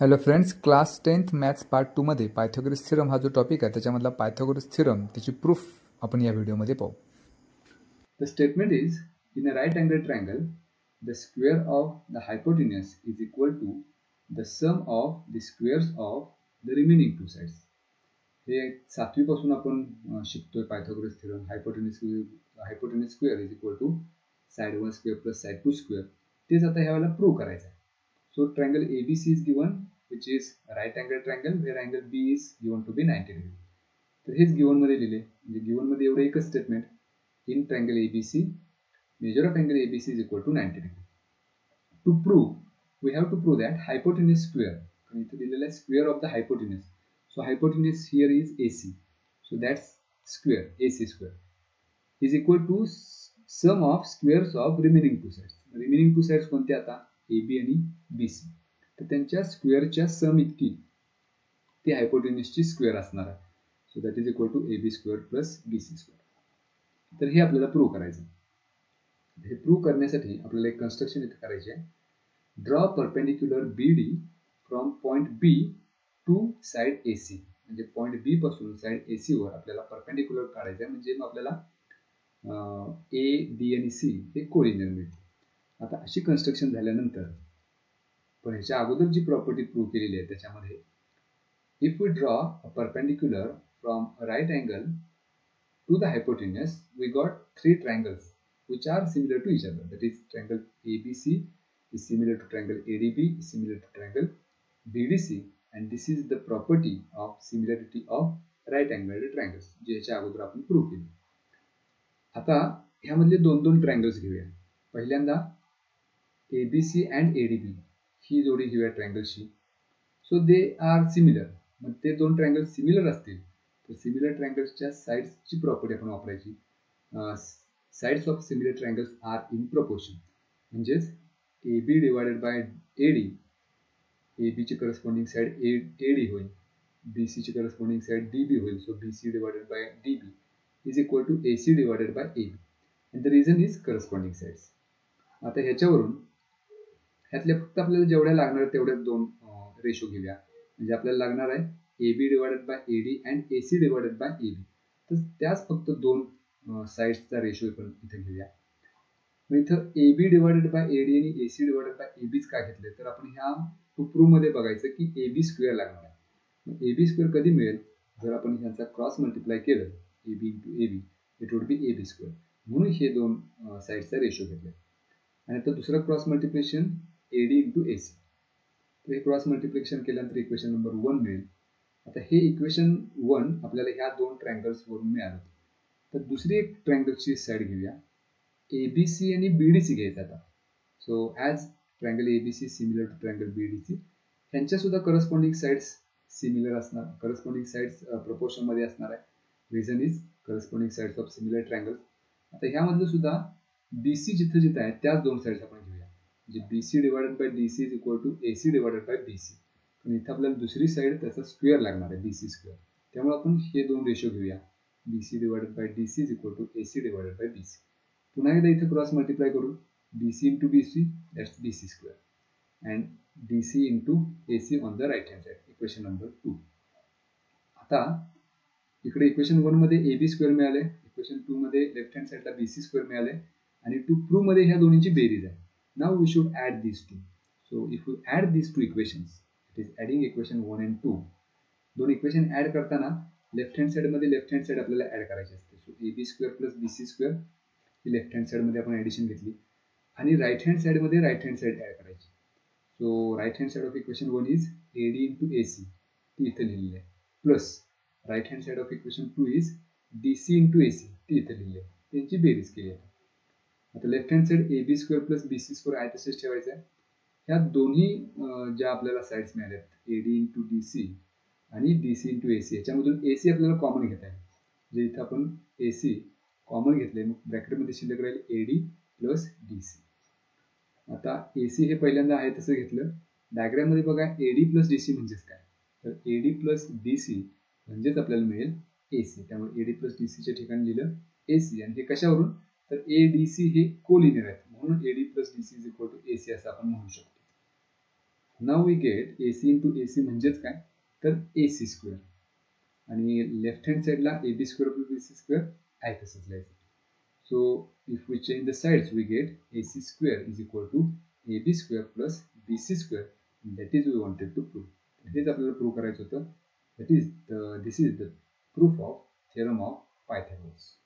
Hello friends, class 10th maths part 2 मध्ये Pythagoras theorem हा जो टॉपिक आहे त्याच्यामधला पायथागोरस थिरम त्याची प्रूफ आपण या व्हिडिओमध्ये पाहू. The statement is, in a right angled triangle, the square of the hypotenuse is equal to the sum of the squares of the remaining two sides. हे 7वी पासून आपण शिकतोय Pythagoras theorem. Hypotenuse square is equal to side 1 square plus side 2 square. तेच आता ह्यावेळेला prove करायचं आहे. So triangle ABC is given, which is a right angled triangle where angle B is given to be 90 degree. तर हेच given मध्ये लिहिले, म्हणजे given मध्ये एवढं एकच statement, in triangle ABC measure of angle ABC is equal to 90 degree. To prove, we have to prove that hypotenuse square, आणि इथे दिलेलं आहे square of the hypotenuse. So hypotenuse here is AC, so that's square, AC square is equal to sum of squares of remaining two sides. Remaining two sides कोणते आता AB आणि BC, तर त्यांच्या स्क्वेअरच्या सम इतकी ती हायपोटेन्यूसची स्क्वेअर असणार आहे. So that is equal to AB square plus BC square. तर हे आपल्याला प्रूव्ह करायचं. हे प्रूव्ह करण्यासाठी आपल्याला एक कन्स्ट्रक्शन इथे करायचे आहे. Draw perpendicular BD from point B to side AC. म्हणजे पॉइंट B पासून साइड AC वर आपल्याला परपेंडिक्युलर काढायचं आहे, म्हणजे मग आपल्याला A, B आणि C हे कोऑर्डिनेट मिळतील. आता अशी कन्स्ट्रक्शन झाल्यानंतर पण ह्याच्या अगोदर जी प्रॉपर्टी प्रूव्ह केलेली आहे त्याच्यामध्ये, if we draw a perpendicular from right angle to the hypotenuse, we got three triangles which are similar to each other. That is, triangle ABC is similar to triangle ADB is similar to triangle BDC, and this is the property of similarity of right angled triangles, जे ह्याच्या अगोदर आपण prove केली. आता ह्यामधले दोन दोन triangles घेऊया. पहिल्यांदा ABC and ADB ही जोडी घेऊया ट्रायंगलशी. So they are similar. मग ते दोन ट्रायंगल सिमिलर असतील तर सिमिलर ट्रायंगल्सच्या साइड्सची प्रॉपर्टी आपण वापरायची. Sides of similar triangles are in proportion. म्हणजेच AB divided by AD, AB ची करस्पॉन्डिंग साइड AD होईल, BC ची करस्पॉन्डिंग साइड DB होईल. So BC divided by DB is equal to AC divided by AB, and the reason is corresponding sides. आता ह्याच्यावरून ह्यातल्या फक्त आपल्याला जेवढ्या लागणार तेवढ्या दोन रेशो घेऊया. म्हणजे आपल्याला लागणार आहे AB divided by AD and AC divided by AB. तर त्याच फक्त दोन साइड्सचा रेशो आपण इथे घेऊया. मग इथं AB डिवायडेड बाय AD आणि AC डिवायडेड बाय ABच का घेतले, तर आपण ह्या टू प्रूव्ह मध्ये बघायचं की AB स्क्वेअर लागणार आहे. मग AB स्क्वेअर कधी मिळेल, जर आपण ह्याचा क्रॉस मल्टिप्लाय केलं AB into AB, it would be AB square. म्हणून हे दोन साइडचा रेशो घेतले. आणि आता दुसरं cross multiplication AD into AC. तर हे क्रॉस मल्टिप्लिकेशन केल्यानंतर इक्वेशन नंबर 1 मिळेल. आता हे इक्वेशन 1 आपल्याला ह्या दोन ट्रायंगल्स वरून मिळालं. तर दुसरी एक ट्रायंगलची साइड घेऊया. ABC आणि BDC घ्यायचा आता. So as triangle ABC similar to triangle BDC, ह्यांच्या सुद्धा करस्पॉन्डिंग साइड्स सिमिलर असणार, करस्पॉन्डिंग साइड्स प्रपोर्शन मध्ये असणार आहे. Reason is corresponding sides of similar triangles. आता ह्यामधलं सुद्धा BC जिथे जिथे आहे त्याच दोन साइड्स आपण घेऊया. म्हणजे BC divided by DC is equal to AC divided by BC. पण इथे आपल्याला दुसरी साइड त्याचा स्क्वेअर लागणार आहे, BC स्क्वेअर. त्यामुळे आपण हे दोन रेशो घेऊया. BC divided by DC is equal to AC divided by BC. पुन्हा एकदा इथे क्रॉस मल्टिप्लाय करू. BC into BC, that's BC square, and DC into AC on the right hand side. Equation number 2. आता इकडे equation 1 मध्ये AB square मिळाले, equation 2 मध्ये left hand साइडला BC स्क्वेअर मिळाले, आणि टू प्रूव्ह मध्ये ह्या दोन्हीची बेरीज आहे. Now we should add these two. So if we add these two equations, it is adding equation 1 and 2. दोन इक्वेशन ऍड करताना लेफ्ट हँड साइड मध्ये लेफ्ट हँड साइड आपल्याला ऍड करायची असते. So AB square plus BC square ही left hand side मध्ये आपण addition घेतली, आणि राईट हँड साइड मध्ये राईट हँड साइड ऍड करायची. So right hand side of equation 1 is AD into AC, ती इथे लिहिलेली आहे, plus right hand side of equation 2 is DC into AC, ती इथे लिहिली आहे. त्यांची बेरीज केली आहे. आता left hand side AB square plus BC square आहे तसेच ठेवायचं आहे. ह्या दोन्ही ज्या आपल्याला साइड्स मिळाल्यात, AD इंटू DC आणि DC इंटू AC, याच्यामधून AC आपल्याला कॉमन घेता आहे. जे इथं आपण AC कॉमन घेतले, मग ब्रॅकेटमध्ये शिल्लक राहील AD प्लस DC. आता AC हे पहिल्यांदा आहे तसं घेतलं. डायग्राम मध्ये बघा AD प्लस DC म्हणजेच काय, तर AD प्लस DC म्हणजेच आपल्याला मिळेल AC. त्यामुळे AD प्लस DCच्या ठिकाणी लिहिलं AC. आणि हे कशावरून, तर ADC हे कोलिनियर आहेत, म्हणून AD plus DC is equal to AC असं आपण म्हणू शकतो. Now we get AC into AC म्हणजेच काय तर AC स्क्वेअर आणि लेफ्ट हँड साईडला AB square plus BC square आहे तसंच लिहायचं. So if we change the sides we get AC square is equal to AB square plus BC square. That is we wanted to prove. हेच आपल्याला prove करायचं होतं. This is the proof of theorem of Pythagoras.